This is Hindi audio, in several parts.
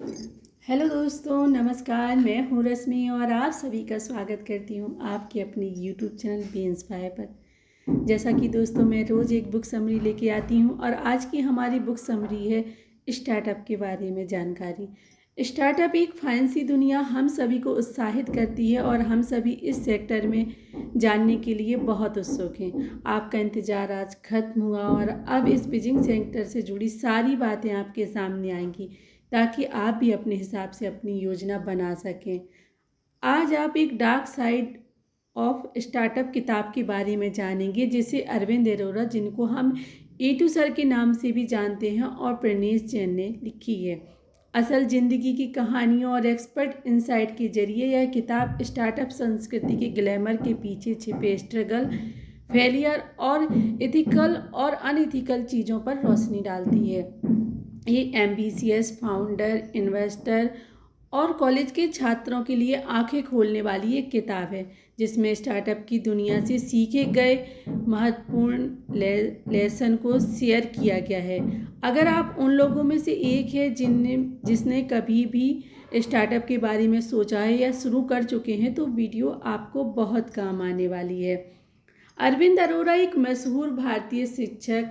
हेलो दोस्तों, नमस्कार। मैं हूँ रश्मि और आप सभी का स्वागत करती हूँ आपके अपने यूट्यूब चैनल बी इंस्पायर पर। जैसा कि दोस्तों मैं रोज़ एक बुक समरी लेके आती हूँ और आज की हमारी बुक समरी है स्टार्टअप के बारे में जानकारी। स्टार्टअप एक फैंसी दुनिया हम सभी को उत्साहित करती है और हम सभी इस सेक्टर में जानने के लिए बहुत उत्सुक हैं। आपका इंतज़ार आज खत्म हुआ और अब इस बिजिंग सेक्टर से जुड़ी सारी बातें आपके सामने आएंगी ताकि आप भी अपने हिसाब से अपनी योजना बना सकें। आज आप एक डार्क साइड ऑफ स्टार्टअप किताब के बारे में जानेंगे जिसे अरविंद अरोरा, जिनको हम E2 सर के नाम से भी जानते हैं, और प्रणेश जैन ने लिखी है। असल ज़िंदगी की कहानियों और एक्सपर्ट इंसाइट के जरिए यह किताब स्टार्टअप संस्कृति के ग्लैमर के पीछे छिपे स्ट्रगल, फेलियर और एथिकल और अनएथिकल चीज़ों पर रोशनी डालती है। ये एम्बिशियस फाउंडर, इन्वेस्टर और कॉलेज के छात्रों के लिए आंखें खोलने वाली एक किताब है जिसमें स्टार्टअप की दुनिया से सीखे गए महत्वपूर्ण लेसन को शेयर किया गया है। अगर आप उन लोगों में से एक है जिसने कभी भी स्टार्टअप के बारे में सोचा है या शुरू कर चुके हैं तो वीडियो आपको बहुत काम आने वाली है। अरविंद अरोरा एक मशहूर भारतीय शिक्षक,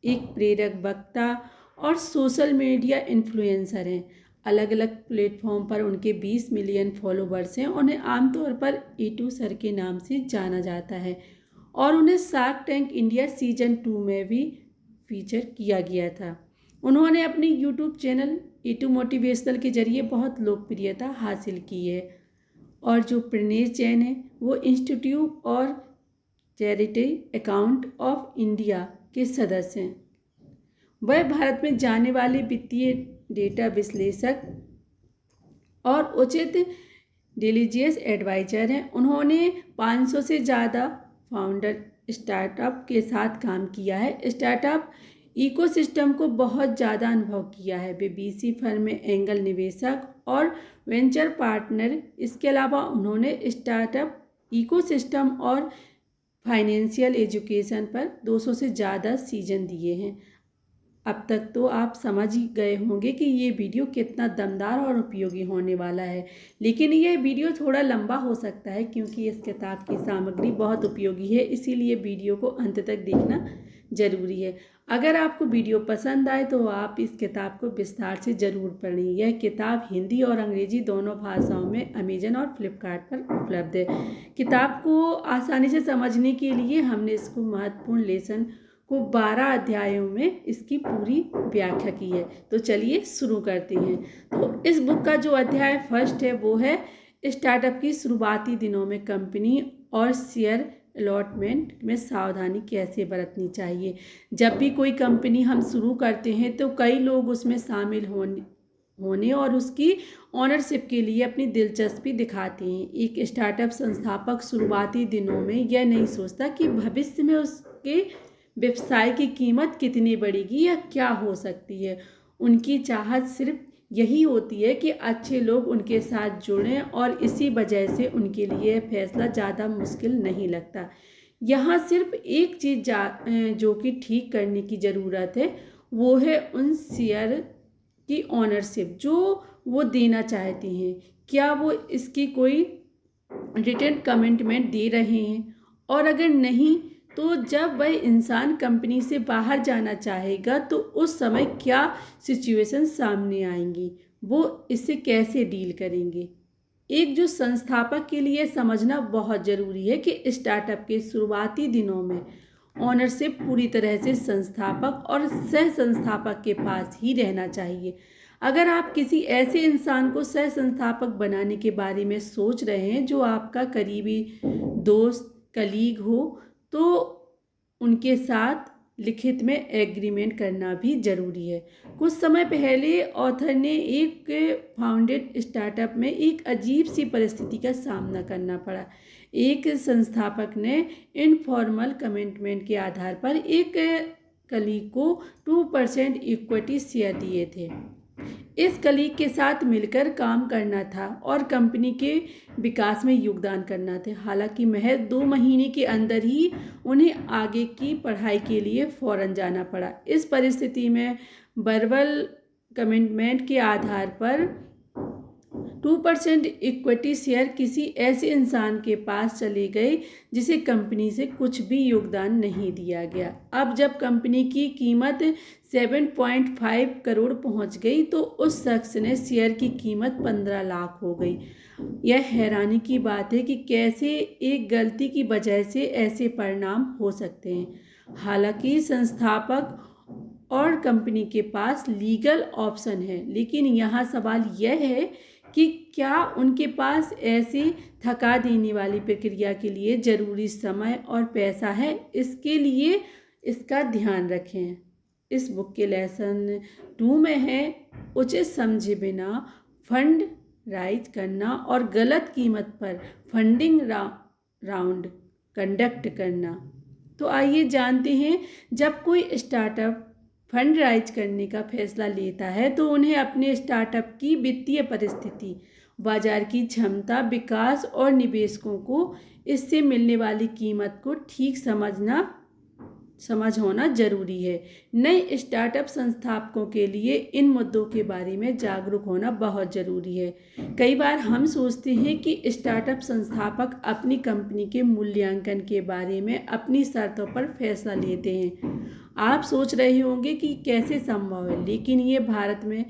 एक प्रेरक वक्ता और सोशल मीडिया इन्फ्लुएंसर हैं। अलग अलग प्लेटफॉर्म पर उनके 20 मिलियन फॉलोवर्स हैं। उन्हें आमतौर पर E2 सर के नाम से जाना जाता है और उन्हें शार्क टैंक इंडिया सीजन 2 में भी फीचर किया गया था। उन्होंने अपने यूट्यूब चैनल E2 मोटिवेशनल के जरिए बहुत लोकप्रियता हासिल की है। और जो प्रणेश जैन है वो इंस्टीट्यूट और चैरिटी अकाउंट ऑफ इंडिया के सदस्य हैं। वह भारत में जाने वाले वित्तीय डेटा विश्लेषक और उचित डिलीजियस एडवाइजर हैं। उन्होंने 500 से ज़्यादा फाउंडर स्टार्टअप के साथ काम किया है। स्टार्टअप इकोसिस्टम को बहुत ज़्यादा अनुभव किया है। वे VC फर्म में एंगल निवेशक और वेंचर पार्टनर। इसके अलावा उन्होंने स्टार्टअप इकोसिस्टम और फाइनेंशियल एजुकेशन पर 200 से ज़्यादा सीजन दिए हैं। अब तक तो आप समझ ही गए होंगे कि ये वीडियो कितना दमदार और उपयोगी होने वाला है, लेकिन ये वीडियो थोड़ा लंबा हो सकता है क्योंकि इस किताब की सामग्री बहुत उपयोगी है, इसीलिए वीडियो को अंत तक देखना ज़रूरी है। अगर आपको वीडियो पसंद आए तो आप इस किताब को विस्तार से ज़रूर पढ़ें। यह किताब हिंदी और अंग्रेजी दोनों भाषाओं में अमेजन और फ्लिपकार्ट पर उपलब्ध है। किताब को आसानी से समझने के लिए हमने इसको महत्वपूर्ण लेसन को 12 अध्यायों में इसकी पूरी व्याख्या की है। तो चलिए शुरू करते हैं। तो इस बुक का जो अध्याय फर्स्ट है वो है स्टार्टअप की शुरुआती दिनों में कंपनी और शेयर अलॉटमेंट में सावधानी कैसे बरतनी चाहिए। जब भी कोई कंपनी हम शुरू करते हैं तो कई लोग उसमें शामिल होने और उसकी ऑनरशिप के लिए अपनी दिलचस्पी दिखाते हैं। एक स्टार्टअप संस्थापक शुरुआती दिनों में यह नहीं सोचता कि भविष्य में उसके व्यवसाय की कीमत कितनी बढ़ेगी या क्या हो सकती है। उनकी चाहत सिर्फ यही होती है कि अच्छे लोग उनके साथ जुड़ें और इसी वजह से उनके लिए फैसला ज़्यादा मुश्किल नहीं लगता। यहाँ सिर्फ एक चीज़ जो कि ठीक करने की ज़रूरत है वो है उन शेयर की ऑनरशिप जो वो देना चाहते हैं। क्या वो इसकी कोई रिटर्न कमिटमेंट दे रहे हैं, और अगर नहीं तो जब वह इंसान कंपनी से बाहर जाना चाहेगा तो उस समय क्या सिचुएशन सामने आएंगी, वो इससे कैसे डील करेंगे। एक जो संस्थापक के लिए समझना बहुत ज़रूरी है कि स्टार्टअप के शुरुआती दिनों में ऑनरशिप पूरी तरह से संस्थापक और सह संस्थापक के पास ही रहना चाहिए। अगर आप किसी ऐसे इंसान को सह संस्थापक बनाने के बारे में सोच रहे हैं जो आपका करीबी दोस्त, कलीग हो, तो उनके साथ लिखित में एग्रीमेंट करना भी ज़रूरी है। कुछ समय पहले ऑथर ने एक फाउंडेड स्टार्टअप में एक अजीब सी परिस्थिति का सामना करना पड़ा। एक संस्थापक ने इनफॉर्मल कमिटमेंट के आधार पर एक कलीग को 2% इक्विटी शेयर दिए थे। इस कलीग के साथ मिलकर काम करना था और कंपनी के विकास में योगदान करना था। हालांकि महज 2 महीने के अंदर ही उन्हें आगे की पढ़ाई के लिए फ़ौरन जाना पड़ा। इस परिस्थिति में बर्वल कमिटमेंट के आधार पर 2% इक्विटी शेयर किसी ऐसे इंसान के पास चले गए जिसे कंपनी से कुछ भी योगदान नहीं दिया गया। अब जब कंपनी की कीमत 7.5 करोड़ पहुंच गई तो उस शख्स ने शेयर की कीमत 15 लाख हो गई। यह हैरानी की बात है कि कैसे एक गलती की वजह से ऐसे परिणाम हो सकते हैं। हालांकि संस्थापक और कंपनी के पास लीगल ऑप्शन है, लेकिन यहाँ सवाल यह है कि क्या उनके पास ऐसी थका देने वाली प्रक्रिया के लिए ज़रूरी समय और पैसा है। इसके लिए इसका ध्यान रखें। इस बुक के लेसन 2 में है उचित समझे बिना फंड राइज करना और गलत कीमत पर फंडिंग राउंड कंडक्ट करना। तो आइए जानते हैं, जब कोई स्टार्टअप फंड राइज करने का फैसला लेता है तो उन्हें अपने स्टार्टअप की वित्तीय परिस्थिति, बाजार की क्षमता, विकास और निवेशकों को इससे मिलने वाली कीमत को ठीक समझ होना जरूरी है। नए स्टार्टअप संस्थापकों के लिए इन मुद्दों के बारे में जागरूक होना बहुत ज़रूरी है। कई बार हम सोचते हैं कि स्टार्टअप संस्थापक अपनी कंपनी के मूल्यांकन के बारे में अपनी शर्तों पर फैसला लेते हैं। आप सोच रहे होंगे कि कैसे संभव है, लेकिन ये भारत में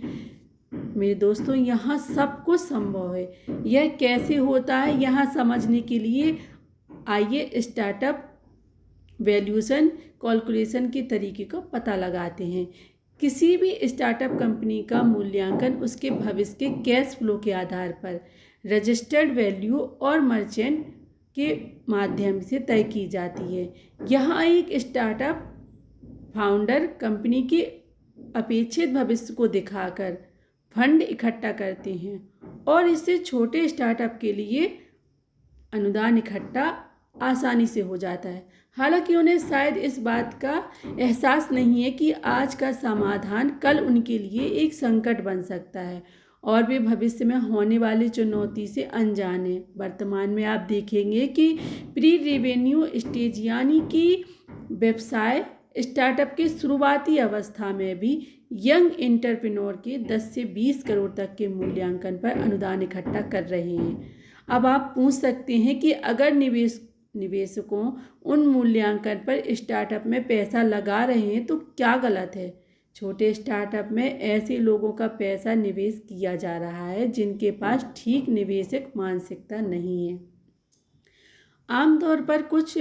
मेरे दोस्तों यहाँ सब कुछ संभव है। यह कैसे होता है, यहाँ समझने के लिए आइए स्टार्टअप वैल्यूएशन कैलकुलेशन के तरीके को पता लगाते हैं। किसी भी स्टार्टअप कंपनी का मूल्यांकन उसके भविष्य के कैश फ्लो के आधार पर रजिस्टर्ड वैल्यू और मर्चेंट के माध्यम से तय की जाती है। यहाँ एक स्टार्टअप फाउंडर कंपनी के अपेक्षित भविष्य को दिखाकर फंड इकट्ठा करते हैं और इससे छोटे स्टार्टअप के लिए अनुदान इकट्ठा आसानी से हो जाता है। हालांकि उन्हें शायद इस बात का एहसास नहीं है कि आज का समाधान कल उनके लिए एक संकट बन सकता है और वे भविष्य में होने वाली चुनौती से अनजान हैं। वर्तमान में आप देखेंगे कि प्री रेवेन्यू स्टेज यानी कि व्यवसाय स्टार्टअप के शुरुआती अवस्था में भी यंग एंटरप्रेन्योर के 10 से 20 करोड़ तक के मूल्यांकन पर अनुदान इकट्ठा कर रहे हैं। अब आप पूछ सकते हैं कि अगर निवेशकों उन मूल्यांकन पर स्टार्टअप में पैसा लगा रहे हैं तो क्या गलत है। छोटे स्टार्टअप में ऐसे लोगों का पैसा निवेश किया जा रहा है जिनके पास ठीक निवेशक मानसिकता नहीं है। आमतौर पर कुछ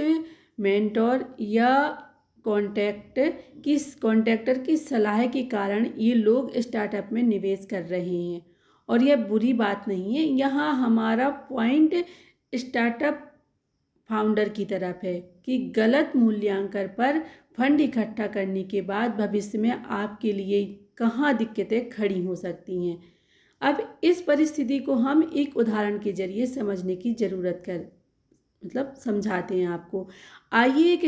मेंटोर या कॉन्ट्रैक्टर की सलाह के कारण ये लोग स्टार्टअप में निवेश कर रहे हैं और यह बुरी बात नहीं है। यहाँ हमारा पॉइंट स्टार्टअप फाउंडर की तरफ है कि गलत मूल्यांकन पर फंड इकट्ठा करने के बाद भविष्य में आपके लिए कहाँ दिक्कतें खड़ी हो सकती हैं। अब इस परिस्थिति को हम एक उदाहरण के जरिए समझने की समझाते हैं आपको। आइए एक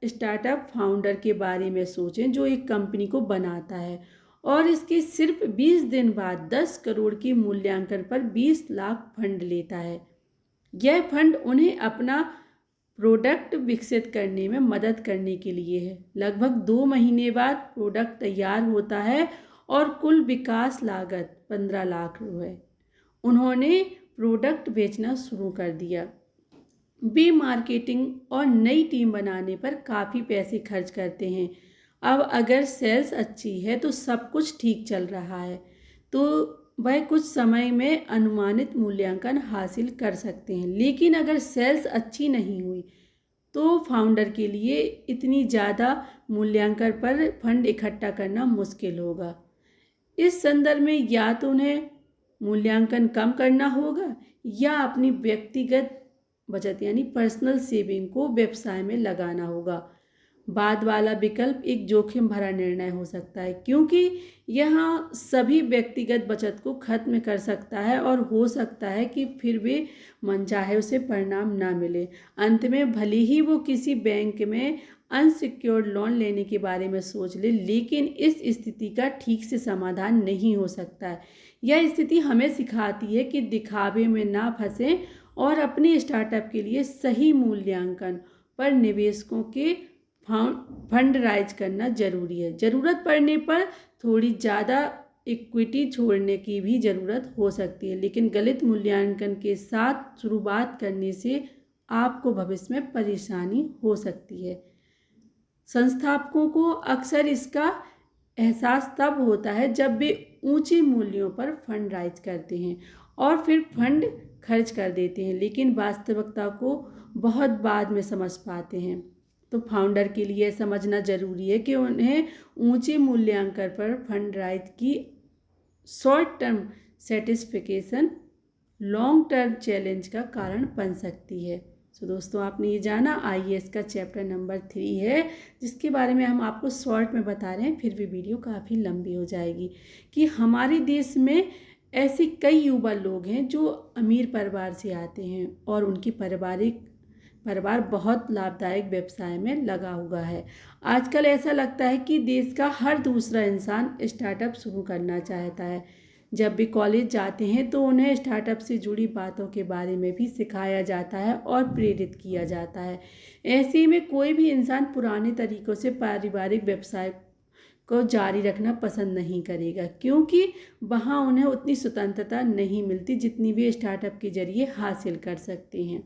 स्टार्टअप फाउंडर के बारे में सोचें जो एक कंपनी को बनाता है और इसके सिर्फ 20 दिन बाद 10 करोड़ के मूल्यांकन पर 20 लाख फंड लेता है। यह फंड उन्हें अपना प्रोडक्ट विकसित करने में मदद करने के लिए है। लगभग 2 महीने बाद प्रोडक्ट तैयार होता है और कुल विकास लागत 15 लाख रुपए। उन्होंने प्रोडक्ट बेचना शुरू कर दिया। वे मार्केटिंग और नई टीम बनाने पर काफ़ी पैसे खर्च करते हैं। अब अगर सेल्स अच्छी है तो सब कुछ ठीक चल रहा है, तो वह कुछ समय में अनुमानित मूल्यांकन हासिल कर सकते हैं। लेकिन अगर सेल्स अच्छी नहीं हुई तो फाउंडर के लिए इतनी ज़्यादा मूल्यांकन पर फंड इकट्ठा करना मुश्किल होगा। इस संदर्भ में या तो उन्हें मूल्यांकन कम करना होगा या अपनी व्यक्तिगत बचत यानी पर्सनल सेविंग को व्यवसाय में लगाना होगा। बाद वाला विकल्प एक जोखिम भरा निर्णय हो सकता है क्योंकि यहाँ सभी व्यक्तिगत बचत को खत्म कर सकता है और हो सकता है कि फिर वे मनचाहे उसे परिणाम ना मिले। अंत में भले ही वो किसी बैंक में अनसिक्योर्ड लोन लेने के बारे में सोच ले, लेकिन इस स्थिति का ठीक से समाधान नहीं हो सकता है। यह स्थिति हमें सिखाती है कि दिखावे में ना फंसें और अपने स्टार्टअप के लिए सही मूल्यांकन पर निवेशकों के फंड राइज करना जरूरी है। ज़रूरत पड़ने पर थोड़ी ज़्यादा इक्विटी छोड़ने की भी ज़रूरत हो सकती है, लेकिन गलत मूल्यांकन के साथ शुरुआत करने से आपको भविष्य में परेशानी हो सकती है। संस्थापकों को अक्सर इसका एहसास तब होता है जब वे ऊंचे मूल्यों पर फंड राइज करते हैं और फिर फंड खर्च कर देते हैं, लेकिन वास्तविकता को बहुत बाद में समझ पाते हैं। तो फाउंडर के लिए समझना जरूरी है कि उन्हें ऊंचे मूल्यांकन पर फंड राइज की short term satisfaction long term challenge का कारण बन सकती है। तो दोस्तों, आपने ये जाना आईएएस का चैप्टर नंबर 3 है, जिसके बारे में हम आपको शॉर्ट में बता रहे हैं, फिर भी वीडियो काफ़ी लंबी हो जाएगी। कि हमारे देश में ऐसे कई युवा लोग हैं जो अमीर परिवार से आते हैं और उनकी परिवार बहुत लाभदायक व्यवसाय में लगा हुआ है। आजकल ऐसा लगता है कि देश का हर दूसरा इंसान स्टार्टअप शुरू करना चाहता है। जब भी कॉलेज जाते हैं तो उन्हें स्टार्टअप से जुड़ी बातों के बारे में भी सिखाया जाता है और प्रेरित किया जाता है। ऐसे में कोई भी इंसान पुराने तरीकों से पारिवारिक व्यवसाय को जारी रखना पसंद नहीं करेगा, क्योंकि वहाँ उन्हें उतनी स्वतंत्रता नहीं मिलती जितनी वे स्टार्टअप के जरिए हासिल कर सकते हैं।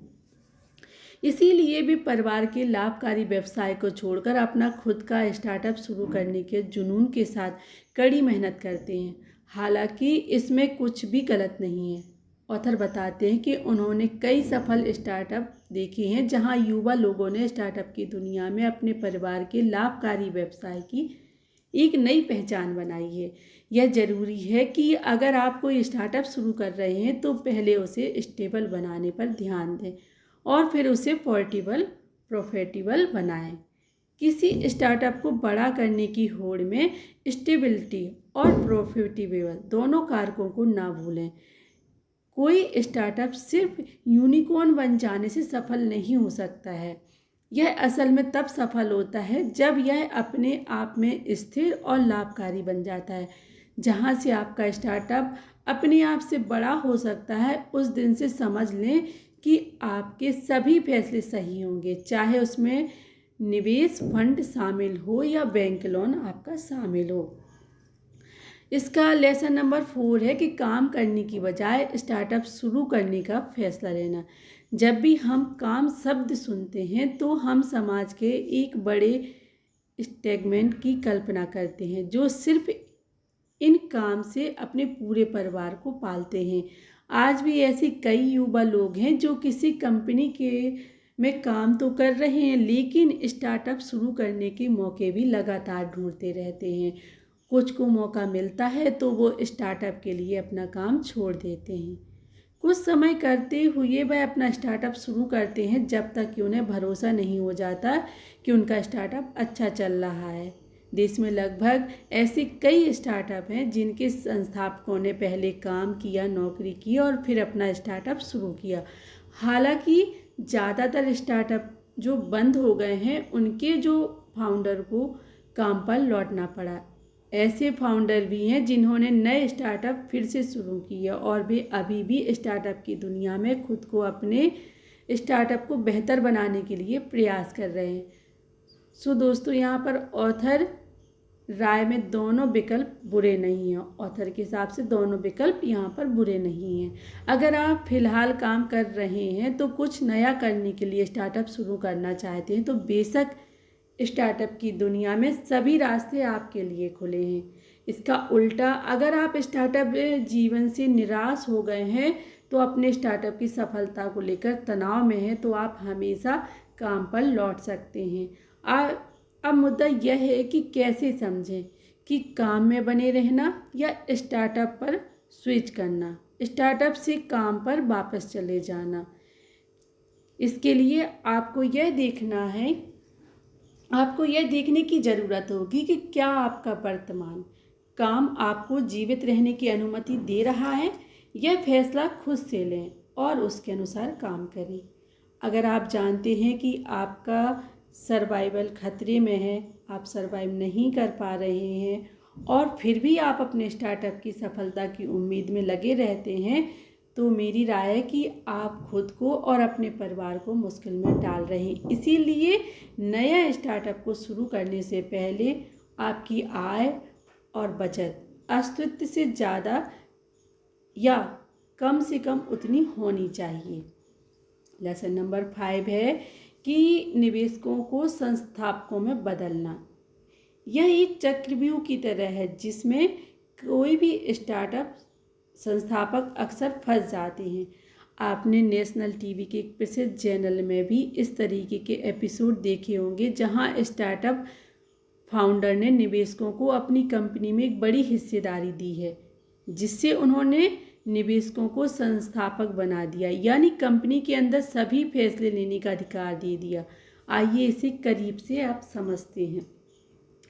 इसीलिए वे परिवार के लाभकारी व्यवसाय को छोड़कर अपना खुद का स्टार्टअप शुरू करने के जुनून के साथ कड़ी मेहनत करते हैं। हालांकि इसमें कुछ भी गलत नहीं है। ऑथर बताते हैं कि उन्होंने कई सफल स्टार्टअप देखे हैं जहां युवा लोगों ने स्टार्टअप की दुनिया में अपने परिवार के लाभकारी व्यवसाय की एक नई पहचान बनाई है। यह ज़रूरी है कि अगर आप कोई स्टार्टअप शुरू कर रहे हैं तो पहले उसे स्टेबल बनाने पर ध्यान दें और फिर उसे प्रॉफिटेबल बनाएं। किसी स्टार्टअप को बड़ा करने की होड़ में स्टेबिलिटी और प्रॉफिटेबल दोनों कारकों को ना भूलें। कोई स्टार्टअप सिर्फ यूनिकॉर्न बन जाने से सफल नहीं हो सकता है। यह असल में तब सफल होता है जब यह अपने आप में स्थिर और लाभकारी बन जाता है। जहां से आपका स्टार्टअप अपने आप से बड़ा हो सकता है, उस दिन से समझ लें कि आपके सभी फैसले सही होंगे, चाहे उसमें निवेश फंड शामिल हो या बैंक लोन आपका शामिल हो। इसका लेसन नंबर 4 है कि काम करने की बजाय स्टार्टअप शुरू करने का फैसला लेना। जब भी हम काम शब्द सुनते हैं तो हम समाज के एक बड़े सेगमेंट की कल्पना करते हैं जो सिर्फ इन काम से अपने पूरे परिवार को पालते हैं। आज भी ऐसे कई युवा लोग हैं जो किसी कंपनी में काम तो कर रहे हैं, लेकिन स्टार्टअप शुरू करने के मौके भी लगातार ढूंढते रहते हैं। कुछ को मौका मिलता है तो वो स्टार्टअप के लिए अपना काम छोड़ देते हैं। कुछ समय करते हुए वह अपना स्टार्टअप शुरू करते हैं जब तक कि उन्हें भरोसा नहीं हो जाता कि उनका स्टार्टअप अच्छा चल रहा है। देश में लगभग ऐसे कई स्टार्टअप हैं जिनके संस्थापकों ने पहले काम किया, नौकरी की और फिर अपना स्टार्टअप शुरू किया। हालांकि ज़्यादातर स्टार्टअप जो बंद हो गए हैं उनके जो फाउंडर को काम पर लौटना पड़ा। ऐसे फाउंडर भी हैं जिन्होंने नए स्टार्टअप फिर से शुरू किए और वे अभी भी स्टार्टअप की दुनिया में खुद को अपने स्टार्टअप को बेहतर बनाने के लिए प्रयास कर रहे हैं। सो दोस्तों, यहाँ पर ऑथर राय में दोनों विकल्प बुरे नहीं हैं। ऑथर के हिसाब से दोनों विकल्प यहाँ पर बुरे नहीं हैं। अगर आप फिलहाल काम कर रहे हैं तो कुछ नया करने के लिए स्टार्टअप शुरू करना चाहते हैं तो बेशक स्टार्टअप की दुनिया में सभी रास्ते आपके लिए खुले हैं। इसका उल्टा, अगर आप स्टार्टअप जीवन से निराश हो गए हैं तो अपने स्टार्टअप की सफलता को लेकर तनाव में हैं तो आप हमेशा काम पर लौट सकते हैं। अब मुद्दा यह है कि कैसे समझें कि काम में बने रहना या स्टार्टअप पर स्विच करना, स्टार्टअप से काम पर वापस चले जाना। इसके लिए आपको यह देखने की ज़रूरत होगी कि क्या आपका वर्तमान काम आपको जीवित रहने की अनुमति दे रहा है। यह फैसला खुद से लें और उसके अनुसार काम करें। अगर आप जानते हैं कि आपका सर्वाइवल खतरे में है, आप सर्वाइव नहीं कर पा रहे हैं और फिर भी आप अपने स्टार्टअप की सफलता की उम्मीद में लगे रहते हैं, तो मेरी राय है कि आप खुद को और अपने परिवार को मुश्किल में डाल रहे हैं। इसीलिए नया स्टार्टअप को शुरू करने से पहले आपकी आय और बचत अस्तित्व से ज़्यादा या कम से कम उतनी होनी चाहिए। लेसन नंबर 5 है कि निवेशकों को संस्थापकों में बदलना। यह एक चक्रव्यूह की तरह है जिसमें कोई भी स्टार्टअप संस्थापक अक्सर फंस जाते हैं। आपने नेशनल टीवी के एक प्रसिद्ध चैनल में भी इस तरीके के एपिसोड देखे होंगे जहां स्टार्टअप फाउंडर ने निवेशकों को अपनी कंपनी में एक बड़ी हिस्सेदारी दी है, जिससे उन्होंने निवेशकों को संस्थापक बना दिया, यानी कंपनी के अंदर सभी फैसले लेने का अधिकार दे दिया। आइए इसे करीब से आप समझते हैं।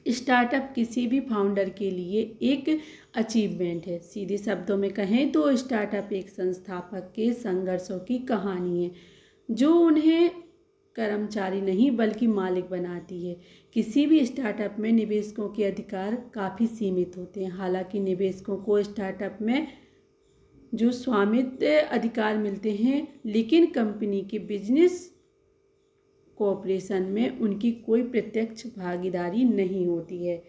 स्टार्टअप किसी भी फाउंडर के लिए एक अचीवमेंट है। सीधे शब्दों में कहें तो स्टार्टअप एक संस्थापक के संघर्षों की कहानी है जो उन्हें कर्मचारी नहीं बल्कि मालिक बनाती है। किसी भी स्टार्टअप में निवेशकों के अधिकार काफ़ी सीमित होते हैं। हालांकि निवेशकों को स्टार्टअप में जो स्वामित्व अधिकार मिलते हैं, लेकिन कंपनी के बिजनेस कोऑपरेशन में उनकी कोई प्रत्यक्ष भागीदारी नहीं होती है।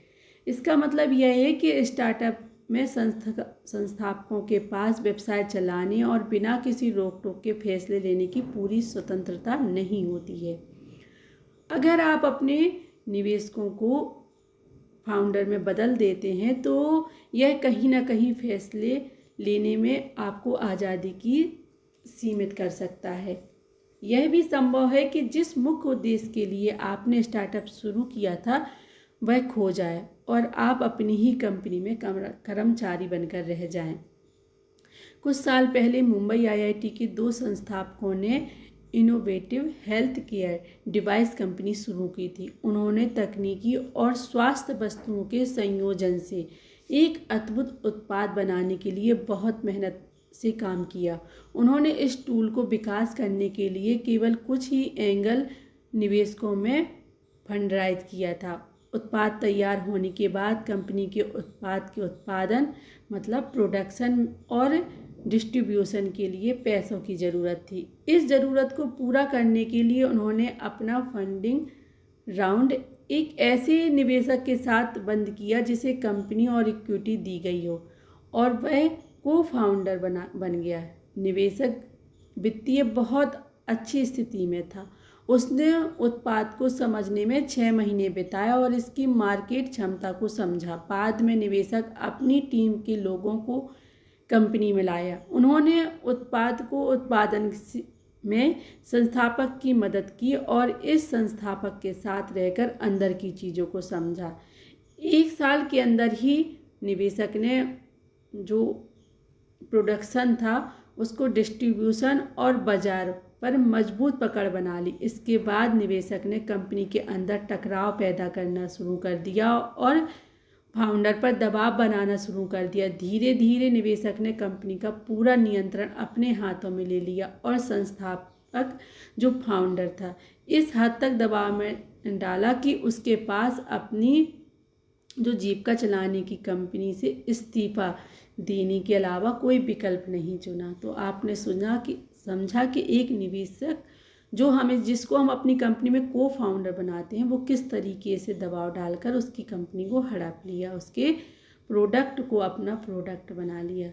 इसका मतलब यह है कि स्टार्टअप में संस्थापकों के पास व्यवसाय चलाने और बिना किसी रोक टोक के फैसले लेने की पूरी स्वतंत्रता नहीं होती है। अगर आप अपने निवेशकों को फाउंडर में बदल देते हैं तो यह कहीं ना कहीं फैसले लेने में आपको आज़ादी की सीमित कर सकता है। यह भी संभव है कि जिस मुख्य उद्देश्य के लिए आपने स्टार्टअप शुरू किया था वह खो जाए और आप अपनी ही कंपनी में कर्मचारी बनकर रह जाएं। कुछ साल पहले मुंबई आईआईटी के 2 संस्थापकों ने innovative health care device company शुरू की थी। उन्होंने तकनीकी और स्वास्थ्य वस्तुओं के संयोजन से एक अद्भुत उत्पाद बनाने के लिए बहुत मेहनत से काम किया। उन्होंने इस टूल को विकास करने के लिए केवल कुछ ही एंगल निवेशकों में फंडराइज किया था। उत्पाद तैयार होने के बाद कंपनी के उत्पाद के उत्पादन मतलब प्रोडक्शन और डिस्ट्रीब्यूशन के लिए पैसों की ज़रूरत थी। इस ज़रूरत को पूरा करने के लिए उन्होंने अपना फंडिंग राउंड एक ऐसे निवेशक के साथ बंद किया जिसे कंपनी और इक्विटी दी गई हो और वह को फाउंडर बन गया। निवेशक वित्तीय बहुत अच्छी स्थिति में था। उसने उत्पाद को समझने में 6 महीने बिताया और इसकी मार्केट क्षमता को समझा। बाद में निवेशक अपनी टीम के लोगों को कंपनी में लाया। उन्होंने उत्पाद को उत्पादन में संस्थापक की मदद की और इस संस्थापक के साथ रहकर अंदर की चीज़ों को समझा। 1 साल के अंदर ही निवेशक ने जो प्रोडक्शन था उसको डिस्ट्रीब्यूशन और बाजार पर मजबूत पकड़ बना ली। इसके बाद निवेशक ने कंपनी के अंदर टकराव पैदा करना शुरू कर दिया और फाउंडर पर दबाव बनाना शुरू कर दिया। धीरे धीरे निवेशक ने कंपनी का पूरा नियंत्रण अपने हाथों में ले लिया और संस्थापक जो फाउंडर था इस हद तक दबाव में डाला कि उसके पास अपनी जो जीविका चलाने की कंपनी से इस्तीफा देने के अलावा कोई विकल्प नहीं चुना। तो आपने समझा कि एक निवेशक जिसको हम अपनी कंपनी में को फाउंडर बनाते हैं वो किस तरीके से दबाव डालकर उसकी कंपनी को हड़प लिया, उसके प्रोडक्ट को अपना प्रोडक्ट बना लिया।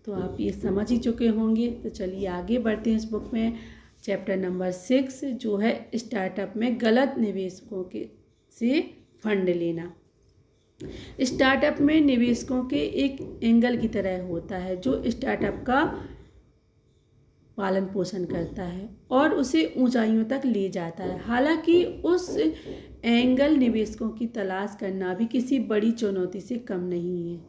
तो आप ये समझ ही चुके होंगे। तो चलिए आगे बढ़ते हैं इस बुक में। चैप्टर नंबर 6 जो है स्टार्टअप में गलत निवेशकों से फंड लेना। स्टार्टअप में निवेशकों के एक एंगल की तरह होता है जो स्टार्टअप का पालन पोषण करता है और उसे ऊंचाइयों तक ले जाता है। हालांकि उस एंगल निवेशकों की तलाश करना भी किसी बड़ी चुनौती से कम नहीं है।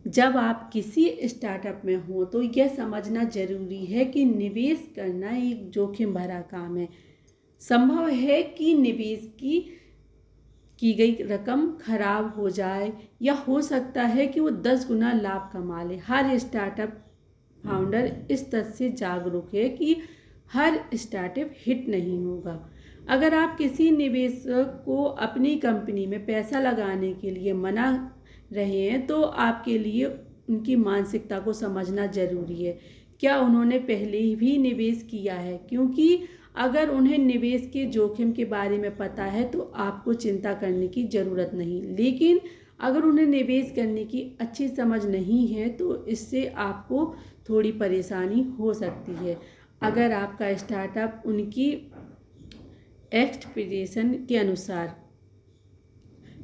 जब आप किसी स्टार्टअप में हो तो यह समझना जरूरी है कि निवेश करना एक जोखिम भरा काम है। संभव है कि निवेश की गई रकम खराब हो जाए या हो सकता है कि वो 10 गुना लाभ कमा ले। हर स्टार्टअप फाउंडर इस तथ्य से जागरूक है कि हर स्टार्टअप हिट नहीं होगा। अगर आप किसी निवेशक को अपनी कंपनी में पैसा लगाने के लिए मना रहे हैं तो आपके लिए उनकी मानसिकता को समझना जरूरी है। क्या उन्होंने पहले भी निवेश किया है? क्योंकि अगर उन्हें निवेश के जोखिम के बारे में पता है तो आपको चिंता करने की ज़रूरत नहीं। लेकिन अगर उन्हें निवेश करने की अच्छी समझ नहीं है तो इससे आपको थोड़ी परेशानी हो सकती है। अगर आपका स्टार्टअप उनकी एक्सपेक्टेशन के अनुसार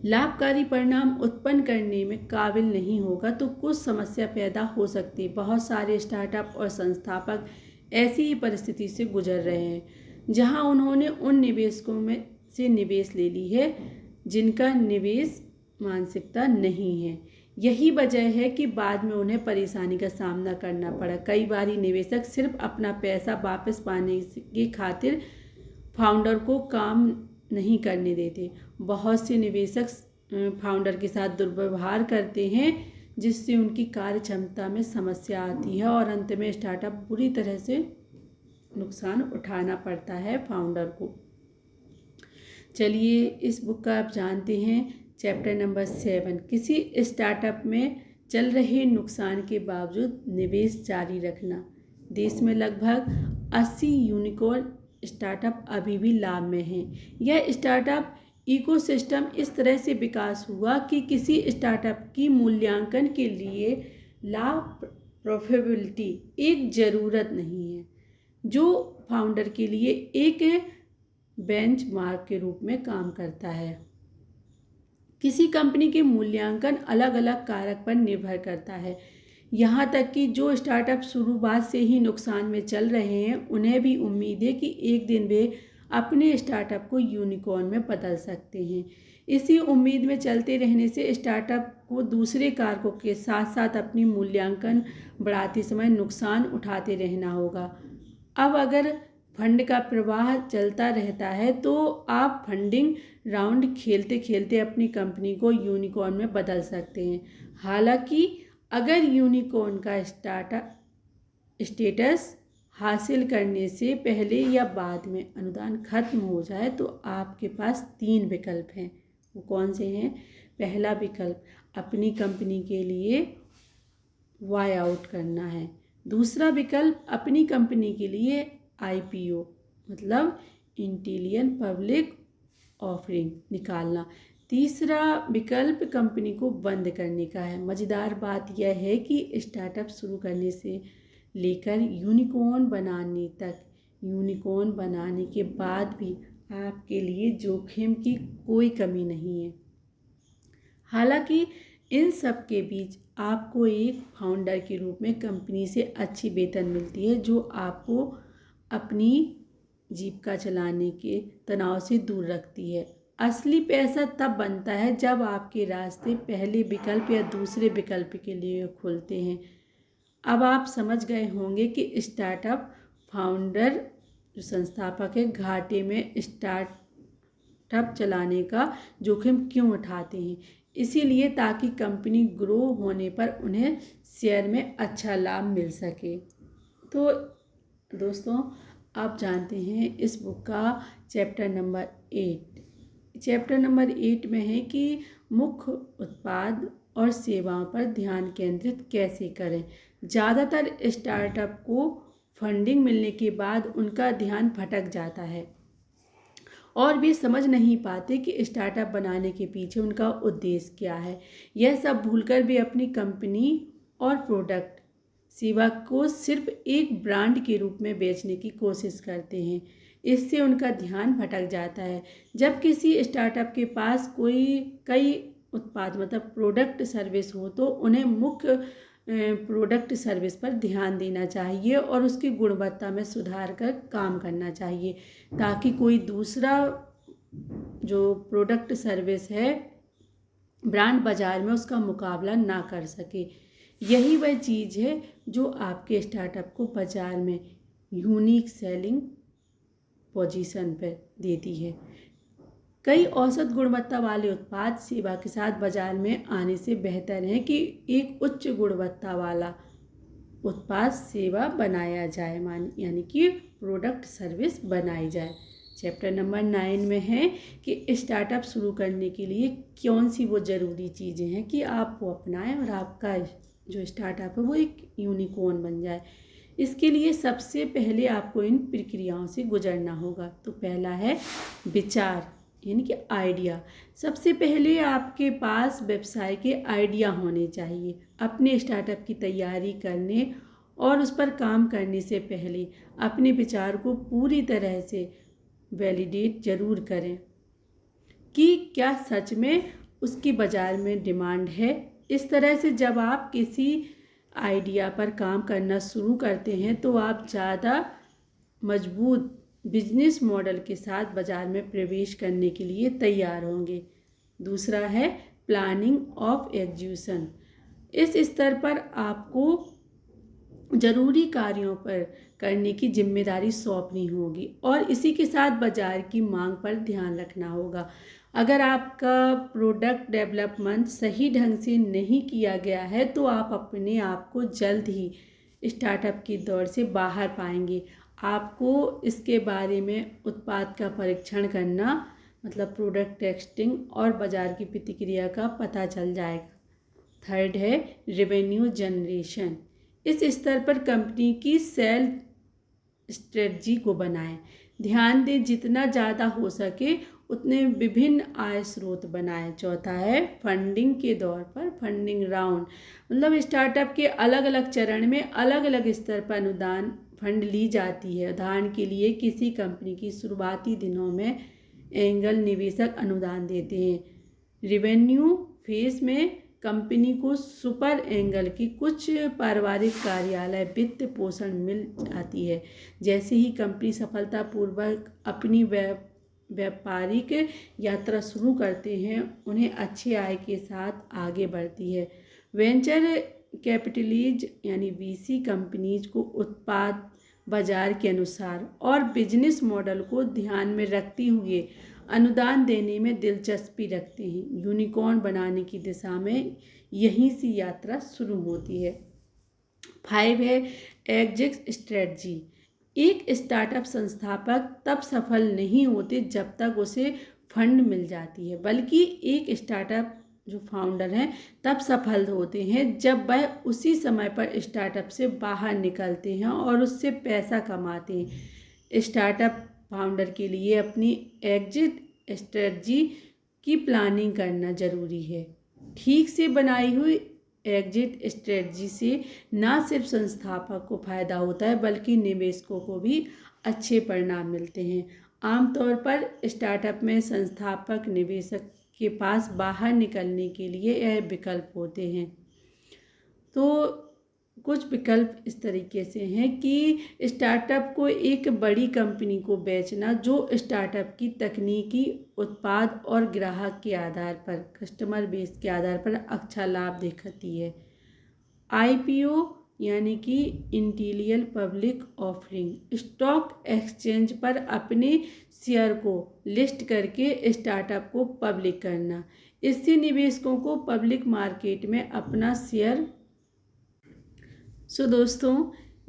लाभकारी परिणाम उत्पन्न करने में काबिल नहीं होगा तो कुछ समस्या पैदा हो सकती है। बहुत सारे स्टार्टअप और संस्थापक ऐसी ही परिस्थिति से गुजर रहे हैं जहां उन्होंने उन निवेशकों में से निवेश ले ली है जिनका निवेश मानसिकता नहीं है। यही वजह है कि बाद में उन्हें परेशानी का सामना करना पड़ा। कई बार निवेशक सिर्फ अपना पैसा वापस पाने की खातिर फाउंडर को काम नहीं करने देते। बहुत से निवेशक फाउंडर के साथ दुर्व्यवहार करते हैं जिससे उनकी कार्य क्षमता में समस्या आती है और अंत में स्टार्टअप बुरी तरह से नुकसान उठाना पड़ता है फाउंडर को। चलिए इस बुक का आप जानते हैं। चैप्टर नंबर 7, किसी स्टार्टअप में चल रहे नुकसान के बावजूद निवेश जारी रखना। देश में लगभग 80 यूनिकॉर्न स्टार्टअप अभी भी लाभ में हैं। यह स्टार्टअप इकोसिस्टम इस तरह से विकास हुआ कि किसी स्टार्टअप की मूल्यांकन के लिए लाभ प्रॉफिटेबिलिटी एक ज़रूरत नहीं है, जो फाउंडर के लिए एक बेंचमार्क के रूप में काम करता है। किसी कंपनी के मूल्यांकन अलग अलग कारक पर निर्भर करता है। यहाँ तक कि जो स्टार्टअप शुरुआत से ही नुकसान में चल रहे हैं उन्हें भी उम्मीद है कि एक दिन वे अपने स्टार्टअप को यूनिकॉर्न में बदल सकते हैं। इसी उम्मीद में चलते रहने से स्टार्टअप को दूसरे कारकों के साथ साथ अपनी मूल्यांकन बढ़ाते समय नुकसान उठाते रहना होगा। अब अगर फंड का प्रवाह चलता रहता है तो आप फंडिंग राउंड खेलते खेलते अपनी कंपनी को यूनिकॉर्न में बदल सकते हैं। हालांकि अगर यूनिकॉर्न का स्टेटस हासिल करने से पहले या बाद में अनुदान खत्म हो जाए तो आपके पास 3 विकल्प हैं। वो कौन से हैं? पहला विकल्प अपनी कंपनी के लिए वाई आउट करना है। दूसरा विकल्प अपनी कंपनी के लिए IPO मतलब इंटीलियन पब्लिक ऑफरिंग निकालना। तीसरा विकल्प कंपनी को बंद करने का है। मज़ेदार बात यह है कि स्टार्टअप शुरू करने से लेकर यूनिकॉर्न बनाने तक, यूनिकॉर्न बनाने के बाद भी आपके लिए जोखिम की कोई कमी नहीं है। हालांकि इन सब के बीच आपको एक फाउंडर के रूप में कंपनी से अच्छी वेतन मिलती है जो आपको अपनी जीविका चलाने के तनाव से दूर रखती है। असली पैसा तब बनता है जब आपके रास्ते पहले विकल्प या दूसरे विकल्प के लिए खुलते हैं। अब आप समझ गए होंगे कि स्टार्टअप फाउंडर जो संस्थापक है घाटे में स्टार्टअप चलाने का जोखिम क्यों उठाते हैं। इसीलिए ताकि कंपनी ग्रो होने पर उन्हें शेयर में अच्छा लाभ मिल सके। तो दोस्तों आप जानते हैं इस बुक का चैप्टर नंबर 8 में है कि मुख्य उत्पाद और सेवाओं पर ध्यान केंद्रित कैसे करें। ज़्यादातर स्टार्टअप को फंडिंग मिलने के बाद उनका ध्यान भटक जाता है और वे समझ नहीं पाते कि स्टार्टअप बनाने के पीछे उनका उद्देश्य क्या है। यह सब भूलकर वे अपनी कंपनी और प्रोडक्ट सेवा को सिर्फ एक ब्रांड के रूप में बेचने की कोशिश करते हैं। इससे उनका ध्यान भटक जाता है। जब किसी स्टार्टअप के पास कई उत्पाद मतलब प्रोडक्ट सर्विस हो तो उन्हें मुख्य प्रोडक्ट सर्विस पर ध्यान देना चाहिए और उसकी गुणवत्ता में सुधार कर काम करना चाहिए ताकि कोई दूसरा जो प्रोडक्ट सर्विस है ब्रांड बाजार में उसका मुकाबला ना कर सके। यही वह चीज़ है जो आपके स्टार्टअप को बाजार में यूनिक सेलिंग पोजीशन पर देती है। कई औसत गुणवत्ता वाले उत्पाद सेवा के साथ बाजार में आने से बेहतर है कि एक उच्च गुणवत्ता वाला उत्पाद सेवा बनाया जाए, यानी कि प्रोडक्ट सर्विस बनाई जाए। चैप्टर नंबर 9 में है कि स्टार्टअप शुरू करने के लिए कौन सी वो ज़रूरी चीज़ें हैं कि आप वो अपनाएं और आपका जो स्टार्टअप है वो एक यूनिकॉर्न बन जाए। इसके लिए सबसे पहले आपको इन प्रक्रियाओं से गुजरना होगा। तो पहला है विचार यानी कि आइडिया। सबसे पहले आपके पास व्यवसाय के आइडिया होने चाहिए। अपने स्टार्टअप की तैयारी करने और उस पर काम करने से पहले अपने विचार को पूरी तरह से वैलिडेट जरूर करें कि क्या सच में उसकी बाज़ार में डिमांड है। इस तरह से जब आप किसी आइडिया पर काम करना शुरू करते हैं तो आप ज़्यादा मजबूत बिजनेस मॉडल के साथ बाज़ार में प्रवेश करने के लिए तैयार होंगे। दूसरा है प्लानिंग ऑफ एग्जीक्यूशन। इस स्तर पर आपको ज़रूरी कार्यों पर करने की जिम्मेदारी सौंपनी होगी और इसी के साथ बाज़ार की मांग पर ध्यान रखना होगा। अगर आपका प्रोडक्ट डेवलपमेंट सही ढंग से नहीं किया गया है तो आप अपने आप को जल्द ही स्टार्टअप की दौड़ से बाहर पाएंगे। आपको इसके बारे में उत्पाद का परीक्षण करना मतलब प्रोडक्ट टेस्टिंग और बाज़ार की प्रतिक्रिया का पता चल जाएगा। थर्ड है रेवेन्यू जनरेशन। इस स्तर पर कंपनी की सेल स्ट्रेटजी को बनाएं। ध्यान दें जितना ज़्यादा हो सके उतने विभिन्न आय स्रोत बनाएं। चौथा है फंडिंग के दौर पर फंडिंग राउंड, मतलब स्टार्टअप के अलग अलग चरण में अलग अलग स्तर पर अनुदान फंड ली जाती है। उदाहरण के लिए किसी कंपनी की शुरुआती दिनों में एंगल निवेशक अनुदान देते हैं। रेवेन्यू फेज में कंपनी को सुपर एंगल की कुछ पारिवारिक कार्यालय वित्त पोषण मिल जाती है। जैसे ही कंपनी सफलतापूर्वक अपनी व्यापारिक यात्रा शुरू करते हैं उन्हें अच्छे आय के साथ आगे बढ़ती है। वेंचर कैपिटलीज यानी वीसी कंपनीज को उत्पाद बाजार के अनुसार और बिजनेस मॉडल को ध्यान में रखते हुए अनुदान देने में दिलचस्पी रखते हैं। यूनिकॉर्न बनाने की दिशा में यहीं से यात्रा शुरू होती है। 5 है एग्जिट स्ट्रेटजी। एक स्टार्टअप संस्थापक तब सफल नहीं होते जब तक उसे फंड मिल जाती है, बल्कि एक स्टार्टअप जो फाउंडर हैं तब सफल होते हैं जब वह उसी समय पर स्टार्टअप से बाहर निकलते हैं और उससे पैसा कमाते हैं। स्टार्टअप फाउंडर के लिए अपनी एग्जिट स्ट्रेटजी की प्लानिंग करना जरूरी है। ठीक से बनाई हुई एग्जिट स्ट्रेटजी से न सिर्फ संस्थापक को फायदा होता है बल्कि निवेशकों को भी अच्छे परिणाम मिलते हैं। आमतौर पर स्टार्टअप में संस्थापक निवेशक के पास बाहर निकलने के लिए यह विकल्प होते हैं। तो कुछ विकल्प इस तरीके से हैं कि स्टार्टअप को एक बड़ी कंपनी को बेचना जो स्टार्टअप की तकनीकी उत्पाद और ग्राहक के आधार पर कस्टमर बेस के आधार पर अच्छा लाभ दिखाती है। आईपीओ यानी कि interior public offering, stock exchange पर अपने शेयर को लिस्ट करके स्टार्टअप को पब्लिक करना। इससे निवेशकों को पब्लिक मार्केट में अपना शेयर। दोस्तों,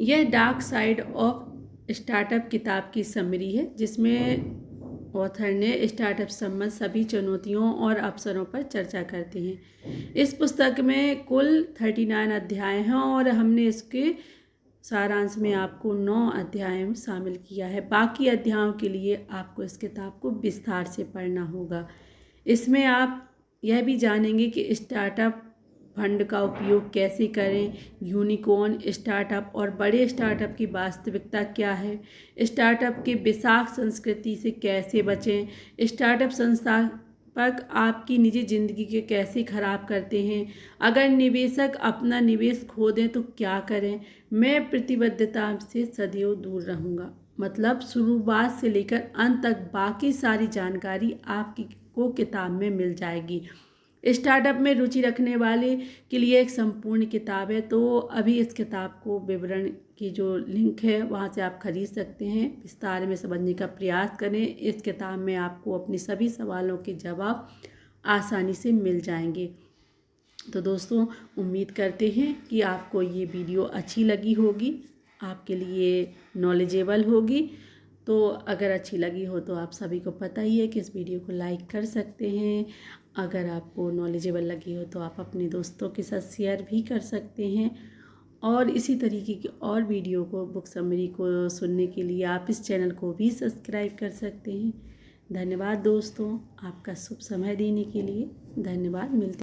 यह डार्क साइड ऑफ स्टार्टअप किताब की समरी है जिसमें ऑथर ने स्टार्टअप संबंध सभी चुनौतियों और अवसरों पर चर्चा करते हैं। इस पुस्तक में कुल 39 अध्याय हैं और हमने इसके सारांश में आपको 9 अध्याय शामिल किया है। बाकी अध्यायों के लिए आपको इस किताब को विस्तार से पढ़ना होगा। इसमें आप यह भी जानेंगे कि स्टार्टअप फंड का उपयोग कैसे करें, यूनिकॉर्न स्टार्टअप और बड़े स्टार्टअप की वास्तविकता क्या है, स्टार्टअप के विषाक्त संस्कृति से कैसे बचें, स्टार्टअप संस्थापक आपकी निजी जिंदगी के कैसे खराब करते हैं, अगर निवेशक अपना निवेश खो दें तो क्या करें, मैं प्रतिबद्धता से सदैव दूर रहूँगा। मतलब शुरुआत से लेकर अंत तक बाकी सारी जानकारी आपको किताब में मिल जाएगी। स्टार्टअप में रुचि रखने वाले के लिए एक संपूर्ण किताब है। तो अभी इस किताब को विवरण की जो लिंक है वहाँ से आप खरीद सकते हैं। विस्तार में समझने का प्रयास करें। इस किताब में आपको अपने सभी सवालों के जवाब आसानी से मिल जाएंगे। तो दोस्तों, उम्मीद करते हैं कि आपको ये वीडियो अच्छी लगी होगी, आपके लिए नॉलेजेबल होगी। तो अगर अच्छी लगी हो तो आप सभी को पता ही है कि इस वीडियो को लाइक कर सकते हैं। अगर आपको नॉलेजेबल लगी हो तो आप अपने दोस्तों के साथ शेयर भी कर सकते हैं। और इसी तरीके की और वीडियो को बुक समरी को सुनने के लिए आप इस चैनल को भी सब्सक्राइब कर सकते हैं। धन्यवाद दोस्तों, आपका शुभ समय देने के लिए धन्यवाद। मिलते